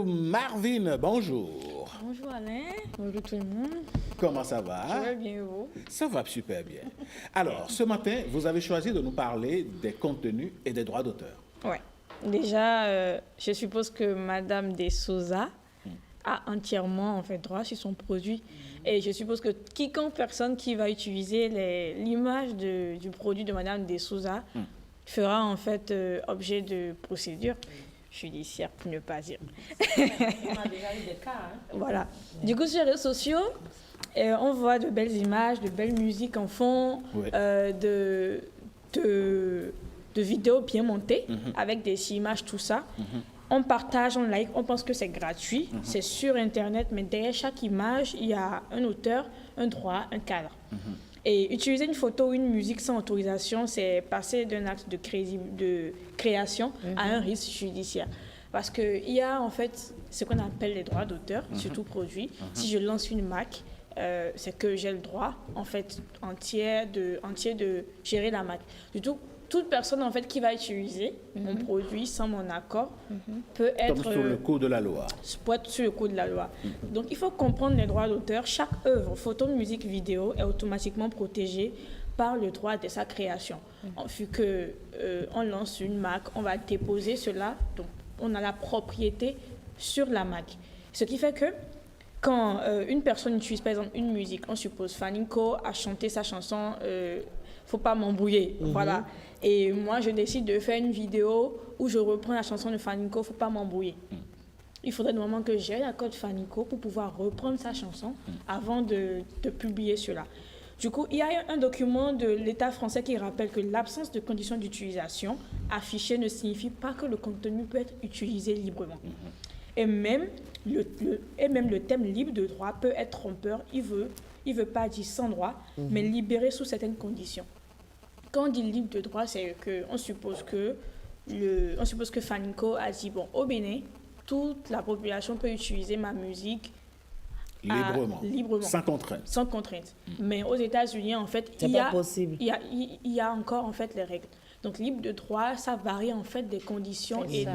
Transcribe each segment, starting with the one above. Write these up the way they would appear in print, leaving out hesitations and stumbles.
Marvin, bonjour. Bonjour Alain, bonjour tout le monde. Comment ça va? Ça va bien vous? Ça va super bien. Alors, ce matin, vous avez choisi de nous parler des contenus et des droits d'auteur. Oui. Déjà, je suppose que Madame de Souza a entièrement en fait droit sur son produit. Et je suppose que quiconque personne qui va utiliser l'image du produit de Madame de Souza fera en fait objet de procédure judiciaire, pour ne pas dire. On a déjà eu des cas. Hein. Voilà. Du coup, sur les réseaux sociaux, on voit de belles images, de belles musiques en fond, Oui. de vidéos bien montées, avec des images, tout ça. On partage, on like, on pense que c'est gratuit, c'est sur Internet, mais derrière chaque image, il y a un auteur, un droit, un cadre. Et utiliser une photo ou une musique sans autorisation, c'est passer d'un acte de création à un risque judiciaire. Parce qu'il y a en fait ce qu'on appelle les droits d'auteur, sur tout produit. Si je lance une marque, c'est que j'ai le droit en fait entier de gérer la marque. Du tout, toute personne en fait qui va utiliser mon produit sans mon accord peut être Comme sur le coup de la loi. peut être sur le coup de la loi. Donc il faut comprendre les droits d'auteur. Chaque œuvre, photo, musique, vidéo est automatiquement protégée par le droit de sa création. Vu que on lance une marque, on va déposer cela, donc on a la propriété sur la marque. Ce qui fait que quand une personne utilise par exemple une musique, on suppose Faninko a chanté sa chanson Faut pas m'embrouiller, voilà. Et moi je décide de faire une vidéo où je reprends la chanson de Faninko Faut pas m'embrouiller. Il faudrait normalement que j'ai l'accord de Faninko pour pouvoir reprendre sa chanson avant de publier cela. Du coup, il y a un document de l'État français qui rappelle que l'absence de conditions d'utilisation affichées ne signifie pas que le contenu peut être utilisé librement. Et même le thème libre de droit peut être trompeur. Il veut pas dire sans droit, mais libéré sous certaines conditions. Quand on dit libre de droit, c'est qu'on suppose que Faninko a dit, bon, au Bénin, toute la population peut utiliser ma musique librement. Sans contrainte. Sans contrainte. Mais aux États-Unis, en fait, il y a encore en fait les règles. Donc, libre de droit, ça varie en fait des conditions et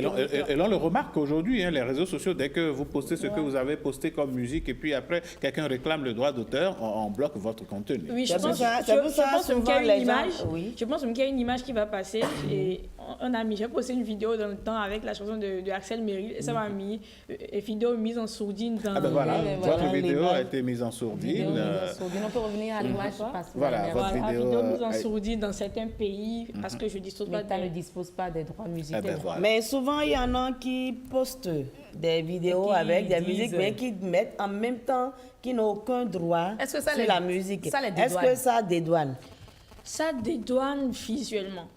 l'on le remarque aujourd'hui, hein, les réseaux sociaux, dès que vous postez ce que vous avez posté comme musique et puis après, quelqu'un réclame le droit d'auteur, on bloque votre contenu. Oui, je pense qu'il y a une image qui va passer et j'ai posté une vidéo dans le temps avec la chanson de Axel Merrill et ça m'a mis une vidéo mise en sourdine dans... Ah ben voilà, votre vidéo a été mise en sourdine. On peut revenir à l'image. Voilà, votre vidéo mise en sourdine dans certains pays. Parce que je dispose pas ne dispose pas des droits musicaux. Voilà. Mais souvent, il y en a qui postent des vidéos avec des musiques, mais qui mettent en même temps qui n'ont aucun droit sur la musique. Est-ce que ça dédouane? Ça dédouane visuellement.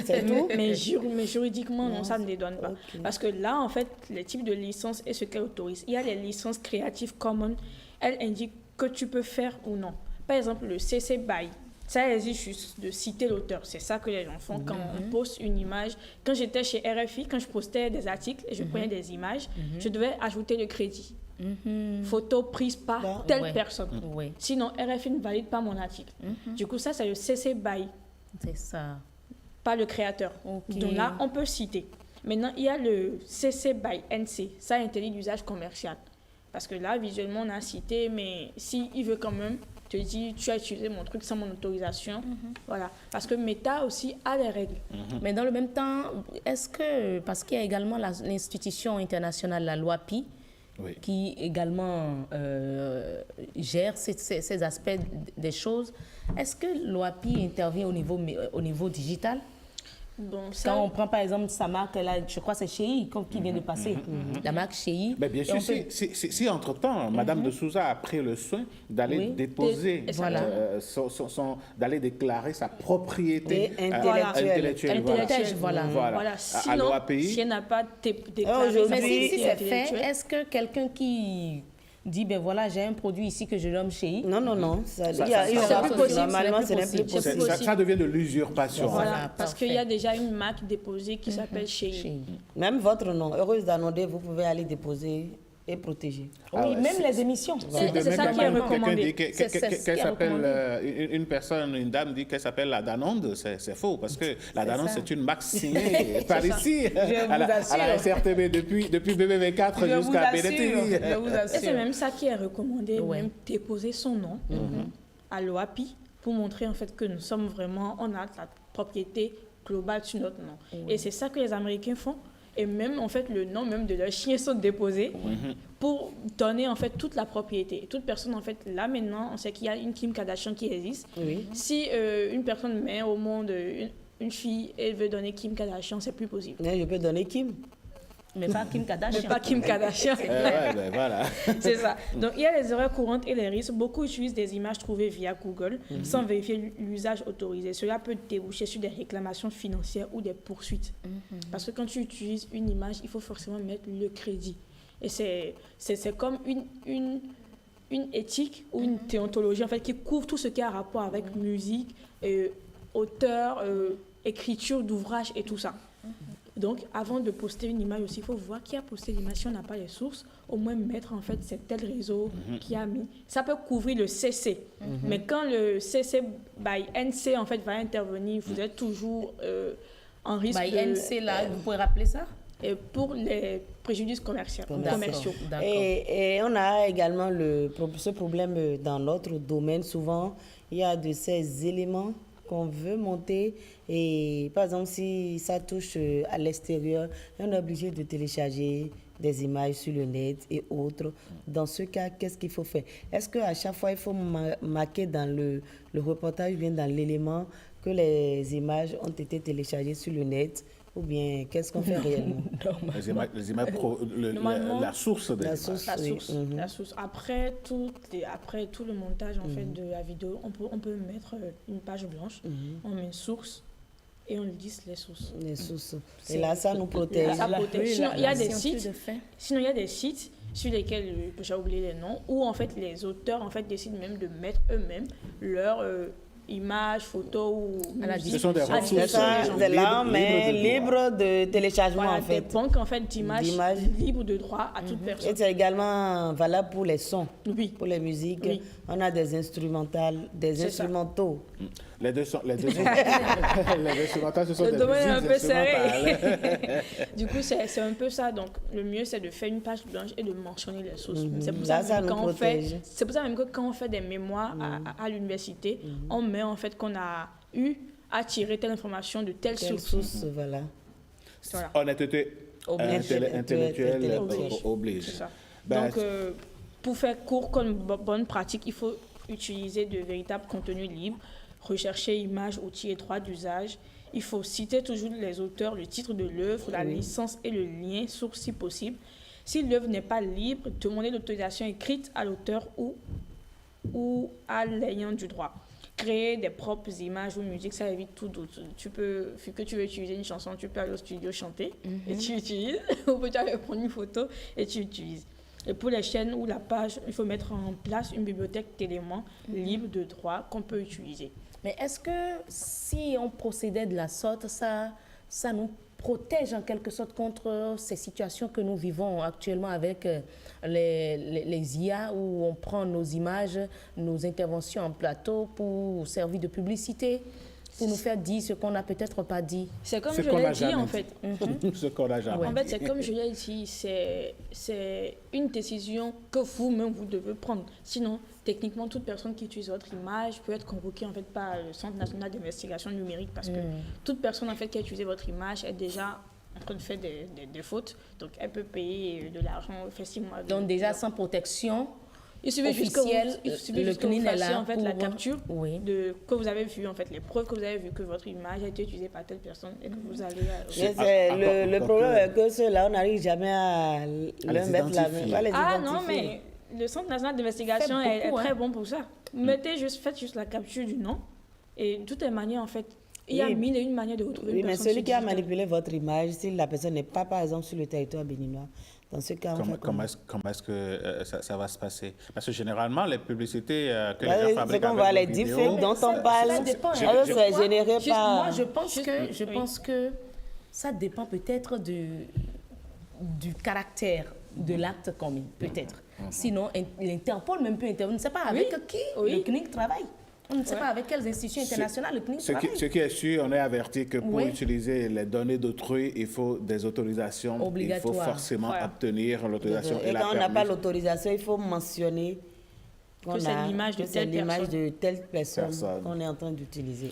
C'est tout? Mais juridiquement, non, ça ne dédouane pas. Okay. Parce que là, en fait, les types de licences et ce qu'elles autorisent. Il y a les licences Creative Commons. Elles indiquent que tu peux faire ou non. Par exemple, le CC BY. Ça existe juste de citer l'auteur. C'est ça que les gens font quand on poste une image. Quand j'étais chez RFI, quand je postais des articles et je prenais des images, je devais ajouter le crédit. Photo prise par telle personne. Sinon, RFI ne valide pas mon article. Du coup, ça, c'est le CC BY. C'est ça. Pas le créateur. Donc là, on peut citer. Maintenant, il y a le CC BY NC. Ça interdit l'usage commercial. Parce que là, visuellement, on a cité, mais s'il veut quand même... te dis, tu as utilisé mon truc sans mon autorisation. Voilà. Parce que Meta aussi a des règles. Mais dans le même temps, parce qu'il y a également l'institution internationale, la loi PI, qui également gère ces aspects des choses, est-ce que la loi PI intervient au niveau digital? Bon, quand on prend par exemple sa marque, là, je crois que c'est Chéi qui vient de passer, la marque Chéi. Mais bien sûr, si entre-temps, Madame de Souza a pris le soin d'aller déposer, d'aller déclarer sa propriété intellectuelle. Voilà. Sinon, si elle n'a pas déclaré mais si c'est fait, est-ce que quelqu'un qui dit, ben voilà, j'ai un produit ici que je nomme Chéi. Non. Normalement, ce n'est plus possible. Ça devient de l'usurpation. Voilà, parce qu'il y a déjà une marque déposée qui s'appelle Chéi. Même votre nom, Heureuse d'Anodé, vous pouvez aller déposer est protégée. Oui, même les émissions. C'est ça qui est recommandé. Qu'elle s'appelle, une personne, une dame dit qu'elle s'appelle la Danonde, c'est faux, parce que la Danonde, c'est une marque signée par ici, à la SRTB, depuis BBV4 jusqu'à BDTV. Et c'est même ça qui est recommandé, même déposer son nom à l'OAPI pour montrer en fait que nous sommes vraiment, on a la propriété globale sur notre nom. Et c'est ça que les Américains font. Et même, en fait, le nom même de leurs chiens sont déposés pour donner, en fait, toute la propriété. Et toute personne, en fait, là, maintenant, on sait qu'il y a une Kim Kardashian qui existe. Oui. Si une personne met au monde une fille et veut donner Kim Kardashian, c'est plus possible. Mais je peux donner Kim. Mais pas Kim Kardashian. Mais pas Kim Kardashian. Ben voilà. C'est ça. Donc, il y a les erreurs courantes et les risques. Beaucoup utilisent des images trouvées via Google sans vérifier l'usage autorisé. Cela peut déboucher sur des réclamations financières ou des poursuites. Parce que quand tu utilises une image, il faut forcément mettre le crédit. Et c'est comme une éthique ou une déontologie en fait, qui couvre tout ce qui a rapport avec musique, auteur, écriture d'ouvrages et tout ça. Donc, avant de poster une image aussi, il faut voir qui a posté l'image. Si on n'a pas les sources, au moins mettre en fait c'est tel réseau qui a mis. Ça peut couvrir le CC. Mais quand le CC by NC en fait va intervenir, vous êtes toujours en risque by NC là, vous pouvez rappeler ça? Pour les préjudices commerciaux. Et on a également ce problème dans notre domaine. Souvent, il y a de ces éléments qu'on veut monter et par exemple si ça touche à l'extérieur, on est obligé de télécharger des images sur le net et autres. Dans ce cas, qu'est-ce qu'il faut faire? Est-ce qu'à chaque fois, il faut marquer dans le reportage ou bien dans l'élément que les images ont été téléchargées sur le net? Ou bien, qu'est-ce qu'on fait réellement? Les images la source des images. La source. Après tout le montage en fait, de la vidéo, on peut mettre une page blanche, on met une source et on liste les sources. Les sources. Et là, ça nous protège. Ça protège. Sinon, il y a des sites sur lesquels, j'ai oublié les noms, où en fait, les auteurs en fait, décident même de mettre eux-mêmes leur images, photos ou musique. Ce sont des ressources libres de téléchargement, voilà, en fait. Des banques en fait, d'images libres de droit à toute personne. Et c'est également valable pour les sons, pour les musiques. Oui. On a des instrumentales, des instrumentaux. Les deux instrumentales, ce sont des musiques un peu serré. Du coup, c'est un peu ça. Donc, le mieux, c'est de faire une page blanche et de mentionner les sources. C'est pour ça même que quand on fait des mémoires à l'université, on met en fait qu'on a eu à tirer telle information de telle source. Voilà. Honnêteté intellectuelle oblige. Donc, pour faire court comme bonne pratique, il faut utiliser de véritables contenus libres, rechercher images, outils et droits d'usage. Il faut citer toujours les auteurs, le titre de l'œuvre, la licence et le lien source si possible. Si l'œuvre n'est pas libre, demandez l'autorisation écrite à l'auteur ou à l'ayant du droit. Créer des propres images ou musique, ça évite tout doute. Tu peux, vu que tu veux utiliser une chanson, tu peux aller au studio chanter et tu utilises. Ou tu peux prendre une photo et tu utilises. Et pour les chaînes ou la page, il faut mettre en place une bibliothèque d'éléments libres de droit qu'on peut utiliser. Mais est-ce que si on procédait de la sorte, ça nous protège en quelque sorte contre ces situations que nous vivons actuellement avec les IA où on prend nos images, nos interventions en plateau pour servir de publicité, pour nous faire dire ce qu'on n'a peut-être pas dit. C'est comme je l'ai dit en fait. Ce qu'on n'a jamais. En fait, c'est comme je l'ai dit, c'est une décision que vous-même vous devez prendre. Sinon, techniquement, toute personne qui utilise votre image peut être convoquée en fait par le Centre national d'investigation numérique parce que toute personne en fait qui a utilisé votre image est déjà en train de faire des fautes. Donc, elle peut payer de l'argent facilement. Donc, déjà sans protection. Il suffit juste que vous fassiez en fait la capture que vous avez vu, en fait, les preuves que vous avez vu que votre image a été utilisée par telle personne et que vous allez... le problème est que ceux-là, on n'arrive jamais à leur mettre la main. Ah non, mais le Centre national d'investigation est très bon pour ça. Faites juste la capture du nom et de toutes les manières, en fait, il y a mille et une manières de retrouver une personne. Mais celui qui a manipulé votre image, si la personne n'est pas, par exemple, sur le territoire béninois, dans ce cas, comment est-ce que ça va se passer? Parce que généralement, les publicités que les gens fabriquent c'est qu'on voit les deepfakes dont on parle. Ça dépend. C'est généré par... Moi, je pense que ça dépend peut-être du caractère de l'acte commis, peut-être. Sinon, l'Interpol même peut intervenir. On ne sait pas avec qui le CNIC travaille. On ne sait pas avec quelles institutions internationales le CNIC travaille. Ce qui est sûr, on est averti que pour utiliser les données d'autrui, il faut des autorisations. Il faut forcément obtenir l'autorisation. Et quand on n'a pas l'autorisation, il faut mentionner que c'est l'image de telle personne qu'on est en train d'utiliser.